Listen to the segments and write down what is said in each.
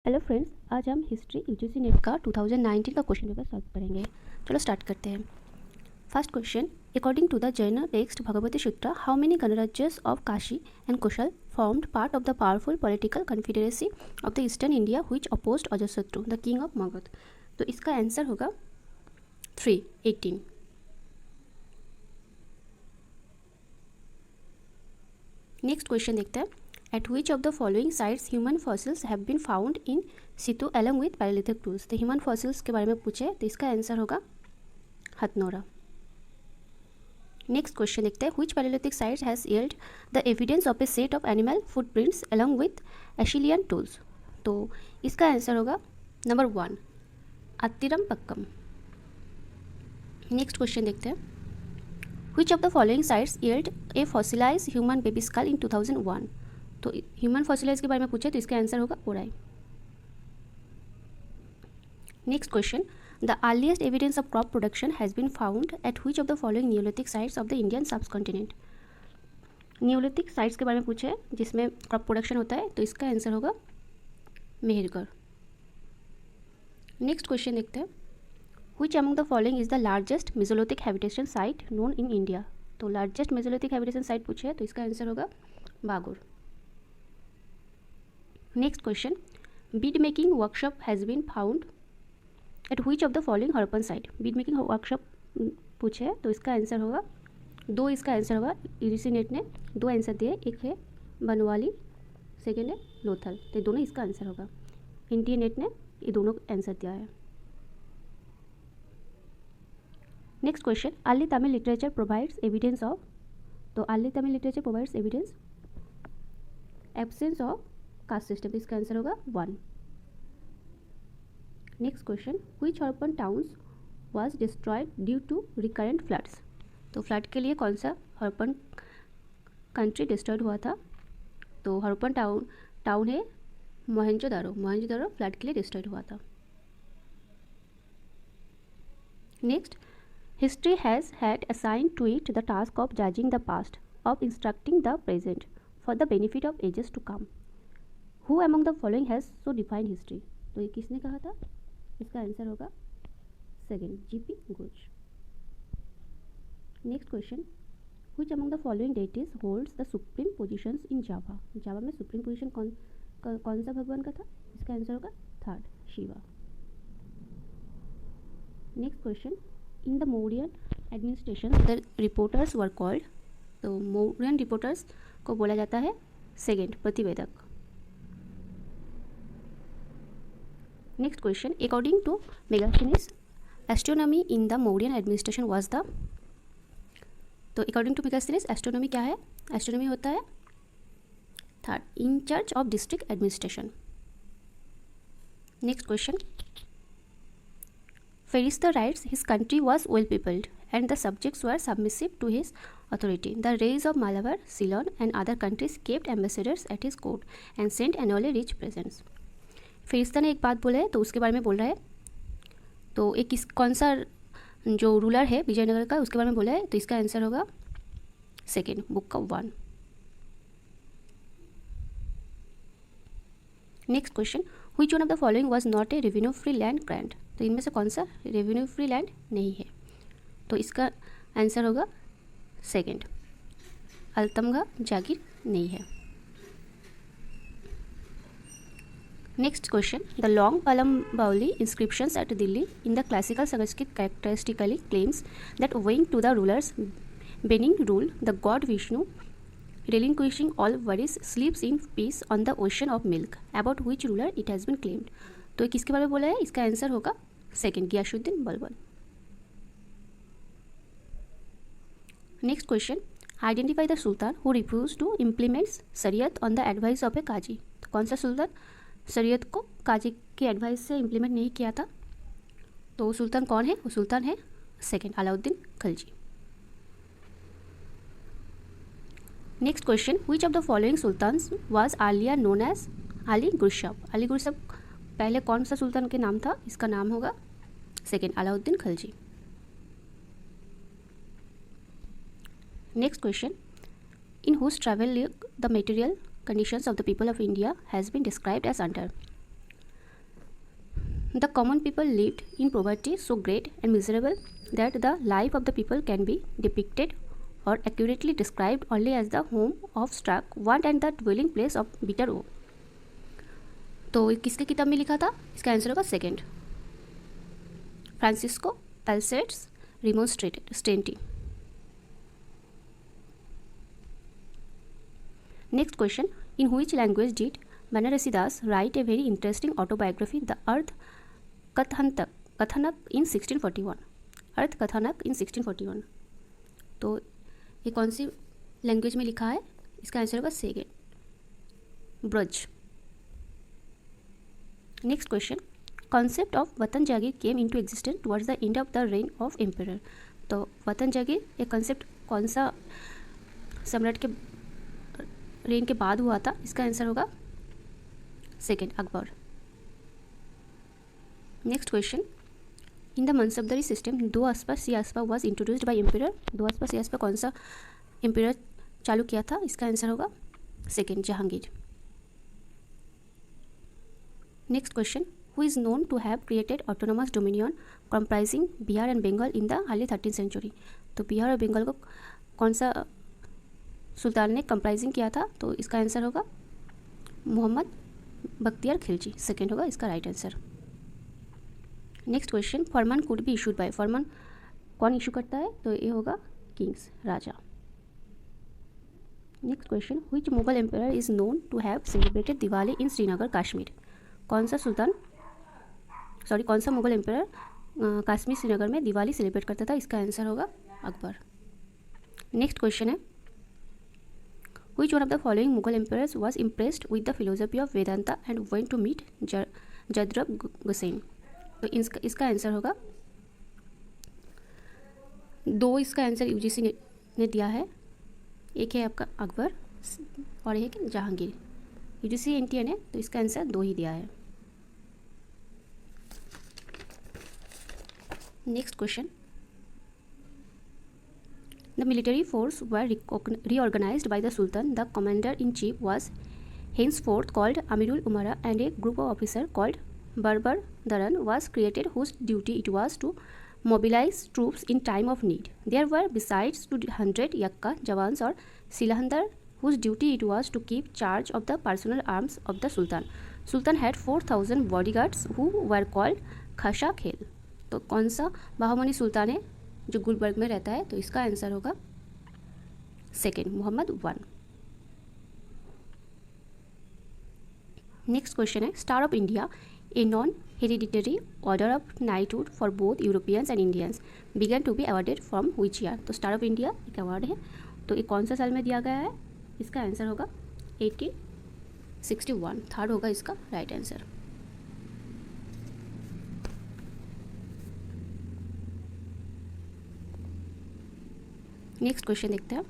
Hello friends, आज हम history UGC net का 2019 का क्वेश्चन पेपर सॉल्व करेंगे। चलो स्टार्ट करते हैं। First question, according to the Jain text Bhagavati Sutra, how many गणराज्यस of Kashi and Kosala formed part of the powerful political confederacy of the eastern India which opposed Ajatashatru the king of Magadh. तो इसका answer होगा 18। Next question देखते हैं। At which of the following sites human fossils have been found in situ along with Paleolithic tools? तो human fossils के बारे में पूछे तो इसका आंसर होगा हथनोरा। नेक्स्ट क्वेश्चन देखते हैं। Which Paleolithic site has yielded the evidence of a set of animal footprints along with Acheulean tools? तो इसका आंसर होगा नंबर 1 अत्तिरम पक्कम। नेक्स्ट क्वेश्चन देखते हैं। Which of the following sites yield a fossilized human baby skull in 2001? तो human fossilise के बारे में पूछे तो इसका आंसर होगा ओराई। Next question, the earliest evidence of crop production has been found at which of the following neolithic sites of the Indian subcontinent? Neolithic sites के बारे में पूछे जिसमें क्रॉप प्रोडक्शन होता है तो इसका आंसर होगा मेहरगढ़। नेक्स्ट क्वेश्चन देखते हैं। Which among the following is the largest mesolithic habitation site known in India? तो लार्जेस्ट मेसोलिथिक हैबिटेशन साइट पूछे तो इसका आंसर होगा Bagor. Next question, bead making workshop has been found at which of the following Harappan site? Bead making workshop पूछे तो इसका answer होगा इसका आंसर होगा यूजीसी नेट ने 2 आंसर दिए, एक है बनवाली, सेकेंड है लोथल, तो दोनों इसका आंसर होगा। इंडिया नेट ने ये दोनों आंसर दिया है। Next question, early Tamil literature provides evidence of? तो early Tamil literature provides evidence absence of caste system, इसका आंसर होगा 1। Next question, which Harappan towns was destroyed due to recurrent floods? तो फ्लड के लिए कौन सा हड़प्पन कंट्री डिस्ट्रॉयड हुआ था? तो हड़प्पन टाउन है मोहनजोदारो फ्लड के लिए डिस्ट्रॉयड हुआ था। Next, history has had assign to it the task of judging the past of instructing the present for the benefit of ages to come. Who among the following has so defined history? तो ये किसने कहा था? इसका answer होगा second GP Ghosh. Next question, which among the following deities holds the supreme positions in Java? जावा में supreme position कौन सा भगवान का था? इसका आंसर होगा थर्ड शिवा। Next question, in the Mauryan administration the reporters were called? तो मौर्यन रिपोर्टर्स को बोला जाता है सेकेंड प्रतिवेदक। Next question, according to Megasthenes astronomy in the Mauryan administration was the? तो अकॉर्डिंग टू मेगास्थनीज एस्ट्रोनॉमी क्या है? एस्ट्रोनॉमी होता है third in charge of district administration. Next question, Ferishta writes his country was well peopled and the subjects were submissive to his authority. The rays of Malabar, Ceylon and other countries kept ambassadors at his court and sent annually rich presents. फेरिस्ता ने एक बात बोला है तो उसके बारे में बोल रहा है। तो एक कौन सा जो रूलर है विजयनगर का उसके बारे में बोला है तो इसका आंसर होगा second book of 1। Next question, which one of the following was not a revenue free land grant? तो इनमें से कौन सा रेवेन्यू फ्री लैंड नहीं है? तो इसका आंसर होगा सेकेंड अल्तमगा जागीर नहीं है। Next question, the long Palam Baoli inscriptions at Delhi in the classical Sanskrit characteristically claims that owing to the rulers benign rule the god Vishnu relinquishing all worries sleeps in peace on the ocean of milk, about which ruler it has been claimed? तो किसके बारे में बोला है? इसका answer होगा second Ghiyasuddin Balban. Next question, identify the sultan who refuse to implements shariat on the advice of a qazi? तो कौन सा सुल्तान शरीयत को काजी के एडवाइस से इम्प्लीमेंट नहीं किया था? तो वो सुल्तान कौन है? वो सुल्तान है second Alauddin Khilji. Next question, which of the following sultans was earlier known as Ali Gurshasp? Ali Gurshasp पहले कौन सा सुल्तान के नाम था? इसका नाम होगा second Alauddin Khilji. Next question, in whose travel the material conditions of the people of India has been described as under? The common people lived in poverty so great and miserable that the life of the people can be depicted or accurately described only as the home of stark want and the dwelling place of bitter woe. तो किसके किताब में लिखा था? इसका answer होगा second, Francisco Pelsaert's Remonstrantie. Next question, in which language did Banarasi Das write a very interesting autobiography the Ardh Kathanak in 1641? Earth Kathanak in 1641. तो ये कौन सी लैंग्वेज में लिखा है? इसका आंसर होगा second, Braj. Next question, concept of watan jagir came into existence towards the end of the reign of emperor. तो वतन जागीर ये कॉन्सेप्ट कौन सा सम्राट के रेन के बाद हुआ था? इसका आंसर होगा second, Akbar. Next question, in the मनसबदारी system दो अस्पा सी अस्पा वॉज इंट्रोड्यूस्ड बाय एम्परर. दो अस्पा सी अस्पा कौन सा एम्परर चालू किया था? इसका आंसर होगा second, Jahangir. Next question, who is known to have created autonomous dominion comprising Bihar and Bengal in the early 13th century? तो बिहार और बंगाल को कौन सा सुल्तान ने कंप्राइजिंग किया था? तो इसका आंसर होगा मोहम्मद बख्तियार खिलजी. सेकेंड होगा इसका right answer. Next question, farman could be issued by. फरमान कौन इशू करता है? तो ये होगा किंग्स, राजा. Next question, which Mughal emperor is known to have celebrated Diwali in Srinagar Kashmir? कौन सा मुगल एम्परर कश्मीर श्रीनगर में दिवाली सेलिब्रेट करता था? इसका आंसर होगा अकबर. नेक्स्ट क्वेश्चन है, which one of the following Mughal emperors was impressed with the philosophy of Vedanta and went to meet Jadrup Gosain? तो इसका आंसर होगा दो. इसका आंसर यूजीसी ने दिया है, एक है आपका अकबर और एक है जहांगीर. यूजीसी एनटीए ने तो इसका आंसर दो ही दिया है. Next question, the military force were reorganized by the Sultan. The commander in chief was henceforth called Amirul Umara and a group of officers called Barbar Daran was created whose duty it was to mobilize troops in time of need. There were besides 200 Yakka Jawans or Silahandar whose duty it was to keep charge of the personal arms of the Sultan. Sultan had 4,000 bodyguards who were called खशा खेल. तो कौन सा बहामनी सुल्तान है जो गुलबर्ग में रहता है? तो इसका आंसर होगा second, Mohammad one. Next question है, star of India a non hereditary order of knighthood for both Europeans and Indians began to be awarded from which year? तो स्टार ऑफ इंडिया एक अवार्ड है, तो ये कौन सा साल में दिया गया है? इसका आंसर होगा 1861. थर्ड होगा इसका राइट आंसर. नेक्स्ट क्वेश्चन देखते हैं,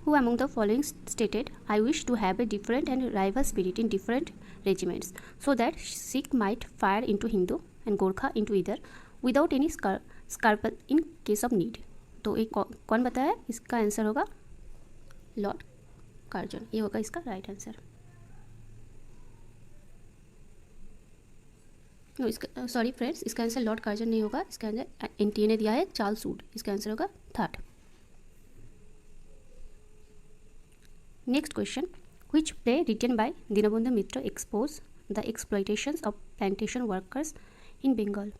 who among the following stated I wish to have a different and rival spirit in different regiments so that Sikh might fire into Hindu and Gurkha into either without any scruple in case of need? तो एक कौन बताया? इसका answer होगा Lord Curzon. ये होगा इसका right answer. इसका सॉरी फ्रेंड्स, इसका आंसर लॉर्ड कार्जन नहीं होगा. इसका आंसर एनटीए ने दिया है चार्ल्स वुड. इसका आंसर होगा third. Next question, which play written by Dinabandhu Mitra expose the exploitations of plantation workers in Bengal?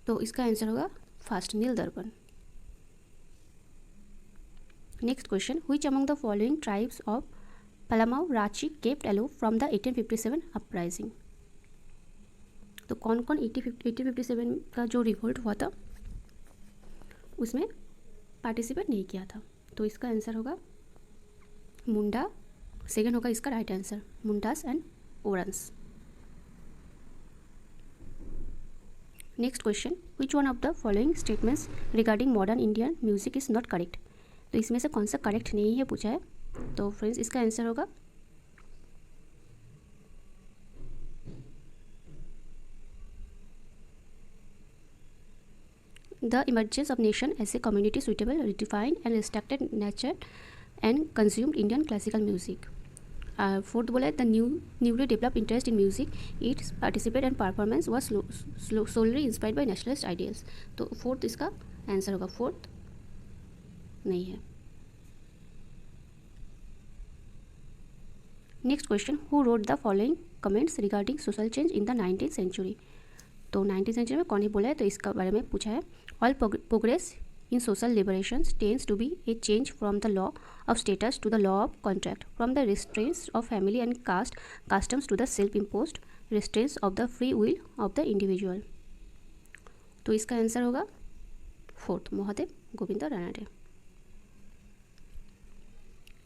तो इसका आंसर होगा first, Neel Darpan. Next question, which among the following tribes of Palamau Ranchi kept aloof from the 1857 uprising? तो कौन कौन 1857 का जो रिवोल्ट हुआ था उसमें पार्टिसिपेट नहीं किया था? तो इसका आंसर होगा मुंडा. सेकेंड होगा इसका right answer, Mundas and Oraons. Next question, which one of the following statements regarding modern Indian music is not correct? तो इसमें से कौन सा करेक्ट नहीं है पूछा है. तो फ्रेंड्स इसका आंसर होगा the emergence of nation as a community suitable, redefined and respected nature and consumed Indian classical music. Fourth बोला है the newly develop interest in music its participate and performance was solely inspired by nationalist ideals. तो fourth इसका answer होगा, fourth नहीं है। Next question, who wrote the following comments regarding social change in the 19th century. तो 19th century में कौन ही बोला है, तो इसका बारे में पूछा है। All progress in social liberations tends to be a change from the law of status to the law of contract, from the restraints of family and caste customs to the self-imposed restraints of the free will of the individual। तो इसका answer होगा fourth, Mahadev Govind Ranade.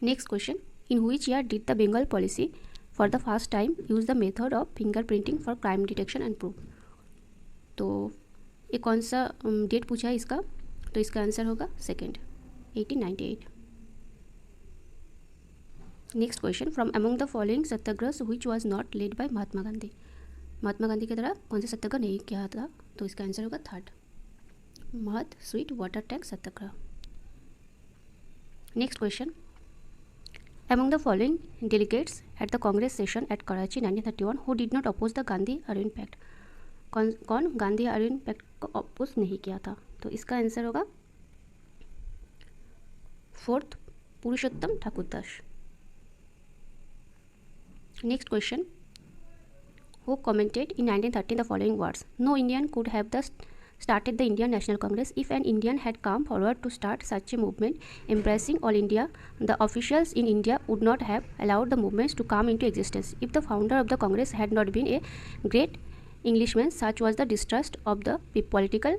Next question, in which year did the Bengal policy for the first time use the method of fingerprinting for crime detection and proof। तो ये कौन सा date पूछा है इसका, तो इसका आंसर होगा second, 1898। Next question, from among the following satyagraha which was not led by Mahatma Gandhi. Mahatma Gandhi की तरह कौन सा सत्याग्रह नहीं किया था, तो इसका आंसर होगा third, Mahad sweet water tank satyagraha. Next question, among the following delegates at the Congress session at Karachi 1931 who did not oppose the Gandhi Irwin pact. कौन गांधी अरविंद पैक्ट को अपोज नहीं किया था, तो इसका आंसर होगा fourth, Purushottam Thakur Das. Next question, who commented in 1913 the following words, no Indian could have the started the Indian National Congress if an Indian had come forward to start such a movement embracing all India. The officials in India would not have allowed the movements to come into existence if the founder of the Congress had not been a great Englishman. Such was the distrust of the political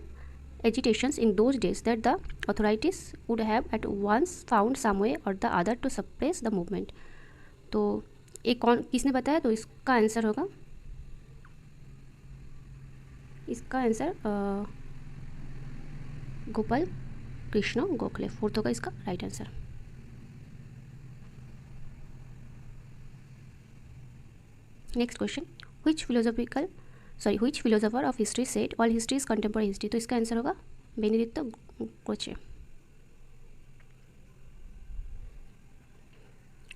agitations in those days that the authorities would have at once found some way or the other to suppress the movement। तो एक कौन किसने बताया, तो इसका answer होगा, इसका answer Gopal Krishna Gokhale, fourth होगा इसका right answer. Next question, which philosopher of history said all history is contemporary history। तो इसका आंसर होगा Benedetto Croce.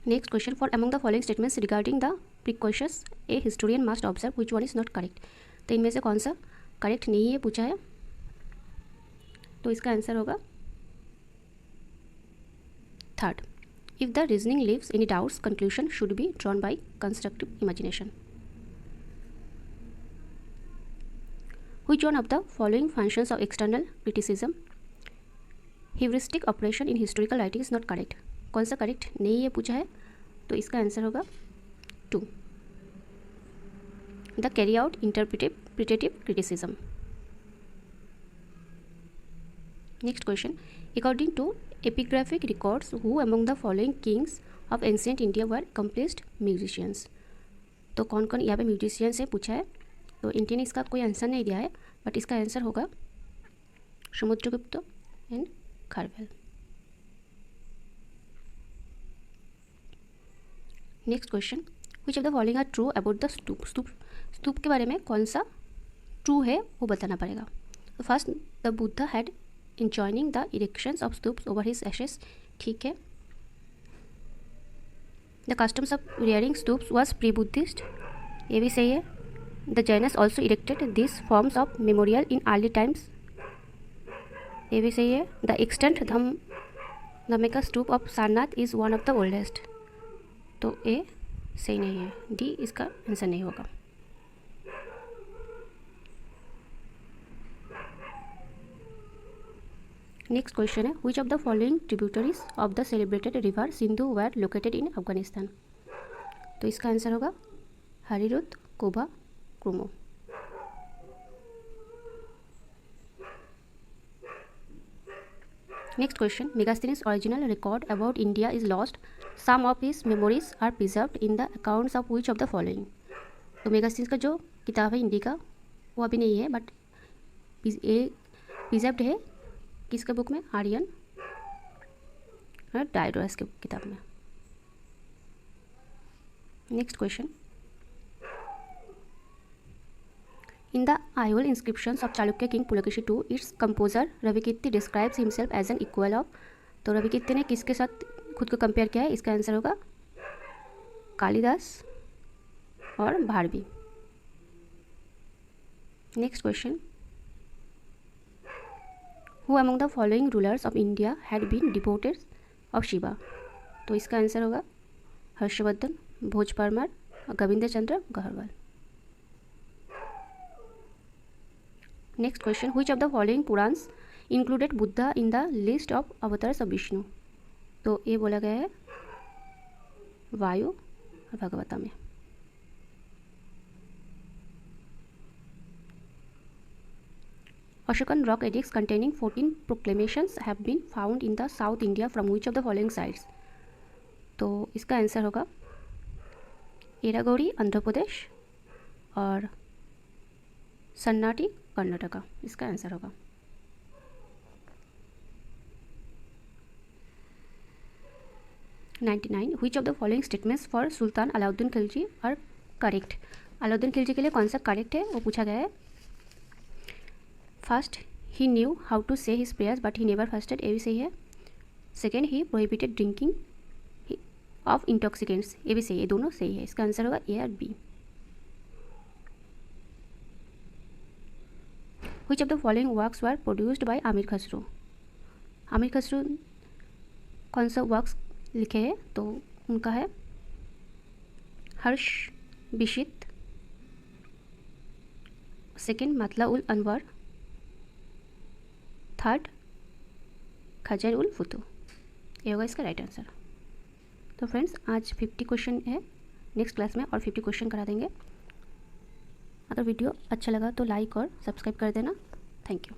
Next question, for among the following statements regarding the precautions a historian must observe which one is not correct। तो इनमें से कौन सा correct नहीं है पूछा है, तो इसका आंसर होगा third, if the reasoning leaves any doubts conclusion should be drawn by constructive imagination. Which one of the following functions of external criticism heuristic operation in historical writing is not correct। कौन सा correct नहीं है पूछा है, तो इसका answer होगा two, the carry out interpretative criticism. Next question, according to epigraphic records who among the following kings of ancient India were accomplished musicians. तो कौन कौन यहाँ पे म्यूजिशियंस है पूछा है, तो इंडिया ने इसका कोई आंसर नहीं दिया है, बट इसका आंसर होगा Samudragupta and Kharavela. Next question, which of the following are true about the stupa. Stupa के बारे में कौन सा ट्रू है वो बताना पड़ेगा। तो first, the Buddha had enjoining the erections of stoops over his ashes, ठीक है। The customs of rearing stoops was pre-Buddhist, ये भी सही है। The Jainas also erected these forms of memorial in early times, ये भी सही है। The extant Dhammika stoop of Sarnath is one of the oldest, तो ये सही नहीं है, डी इसका आंसर नहीं होगा। नेक्स्ट क्वेश्चन है, which of the following tributaries of the celebrated river Sindhu were located in Afghanistan. तो इसका आंसर होगा Harirud, Kubha, Krumu. Next question, Megasthenes original record about India is lost, some of his memories are preserved in the accounts of which of the following. तो Megasthenes का जो किताब है India का वो अभी नहीं है, बट प्रिजर्व्ड है किसके बुक में, आर्यन डायडोरस के किताब में। Next question, in the Aihole inscriptions of Chalukya king Pulakeshi II its composer Ravikirti describes himself as an equal of. तो रविकीर्ति ने किसके साथ खुद को कंपेयर किया है, इसका आंसर होगा कालिदास और Bharavi. Next question, who among the following rulers of India had been devoted of Shiva. तो इसका आंसर होगा Harshavardhana, Bhoja Paramara, Govind Chandra Gaharwal. Next question, which of the following Puranas included Buddha in the list of avatars of Vishnu. तो ये बोला गया है वायु और भगवता में। Ashokan rock edicts containing 14 proclamations have been found in the South India from which of the following sites। तो इसका आंसर होगा एरागौरी आंध्र प्रदेश और सन्नाटी कर्नाटका। इसका आंसर होगा। Nine, which of the following statements for sultan Alauddin Khilji are correct. Alauddin Khilji के लिए कौन सा करेक्ट है वो पूछा गया है। First, he knew how to say his prayers but he never fasted, ये भी सही है। Second, he prohibited drinking of intoxicants, ये भी सही है। दोनों सही है। इसका आंसर होगा ए और B. Which of the following works were produced by Amir Khusrau. Amir Khusrau कौन सा वर्क्स लिखे हैं, तो उनका है हर्ष बिशित, सेकेंड मतला उल अनवर, थर्ड खजर उल फुतू। ये होगा इसका राइट आंसर। तो फ्रेंड्स आज 50 क्वेश्चन है, नेक्स्ट क्लास में और 50 क्वेश्चन करा देंगे। अगर वीडियो अच्छा लगा तो लाइक और सब्सक्राइब कर देना। Thank you.